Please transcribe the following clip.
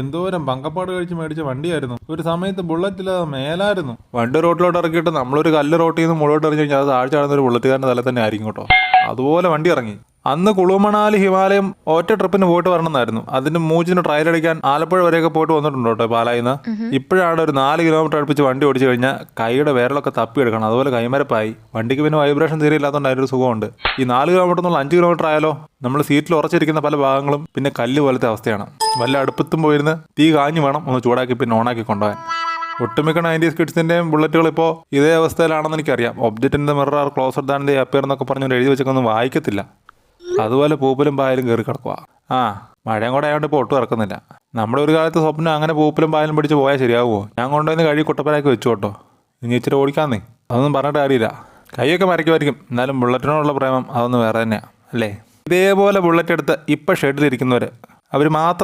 എന്തോരം പങ്കപ്പാട് കഴിച്ച് മേടിച്ച വണ്ടിയായിരുന്നു. ഒരു സമയത്ത് ബുള്ളറ്റ് ഇല്ലാതെ മേലായിരുന്നു. വണ്ടി റോട്ടിലോട്ട് ഇറക്കിയിട്ട് നമ്മളൊരു കല്ല് റോട്ടിൽ നിന്ന് മുകളിലോട്ട് എറിഞ്ഞു കഴിഞ്ഞാൽ അത് താഴ്ച കാണുന്ന ഒരു ബുള്ളറ്റുകാരൻ്റെ തല തന്നെ ആയിരിക്കും കേട്ടോ. അതുപോലെ വണ്ടി ഇറങ്ങി. അന്ന് കുളുമണാലി ഹിമാലയം ഒറ്റ ട്രിപ്പിന് പോയിട്ട് വരണമെന്നായിരുന്നു. അതിന് മൂച്ചിന് ട്രയൽ അടിക്കാൻ ആലപ്പുഴ വരെയൊക്കെ പോയിട്ട് വന്നിട്ടുണ്ട് കേട്ടോ പാലായിന്ന്. ഇപ്പോഴാണ് ഒരു 4 കിലോമീറ്റർ അടുപ്പിച്ച് വണ്ടി ഓടിച്ചു കഴിഞ്ഞാൽ കൈയുടെ വിരലൊക്കെ തപ്പിയെടുക്കണം. അതുപോലെ കൈമരപ്പായി. വണ്ടിക്ക് പിന്നെ വൈബ്രേഷൻ തീരെ ഇല്ലാത്തതുകൊണ്ട് അതിൻ്റെ ഒരു സുഖമുണ്ട്. ഈ 4 കിലോമീറ്റർ എന്നുള്ള 5 കിലോമീറ്റർ ആയാലോ നമ്മൾ സീറ്റിൽ ഉറച്ചിരിക്കുന്ന പല ഭാഗങ്ങളും പിന്നെ കല്ല് പോലത്തെ അവസ്ഥയാണ്. വല്ല അടുപ്പത്തും പോയിരുന്ന് തീ കാഞ്ഞു വേണം ഒന്ന് ചൂടാക്കി പിന്നെ ഓണാക്കി കൊണ്ടുപോകാൻ. ഒട്ടുമിക്ക 90s കിഡ്സിൻ്റെയും ബുള്ളറ്റുകൾ ഇപ്പോൾ ഇതേ അവസ്ഥയിലാണെന്ന് എനിക്കറിയാം. ഒബ്ജക്റ്റിൻ്റെ mirror are closer than the appear എന്നൊക്കെ പറഞ്ഞുകൊണ്ട് എഴുതി വെച്ചൊന്നും വായിക്കത്തില്ല. അതുപോലെ പൂപ്പലും പായലും കയറി കിടക്കുക. മഴയും കൂടെ ആയതുകൊണ്ട് ഇപ്പോൾ ഒട്ടും ഇറക്കുന്നില്ല. നമ്മുടെ ഒരു കാലത്ത് സ്വപ്നം അങ്ങനെ പൂപ്പലും പായലും പിടിച്ച് പോയാൽ ശരിയാവുമോ? ഞാൻ കൊണ്ടുവന്ന് കഴി കുട്ടപ്പനാക്കി വെച്ചു കേട്ടോ. ഇനി ഇച്ചിരി ഓടിക്കാന്നേ. അതൊന്നും പറഞ്ഞിട്ട് കാര്യമില്ല. കൈയൊക്കെ മരയ്ക്കുമായിരിക്കും, എന്നാലും ബുള്ളറ്റിനോടുള്ള പ്രേമം അതൊന്നും വേറെ തന്നെയാണ് അല്ലേ. ഇതേപോലെ ബുള്ളറ്റ് എടുത്ത് ഇപ്പം ഷെഡിലിരിക്കുന്നവർ അവർ മാത്രം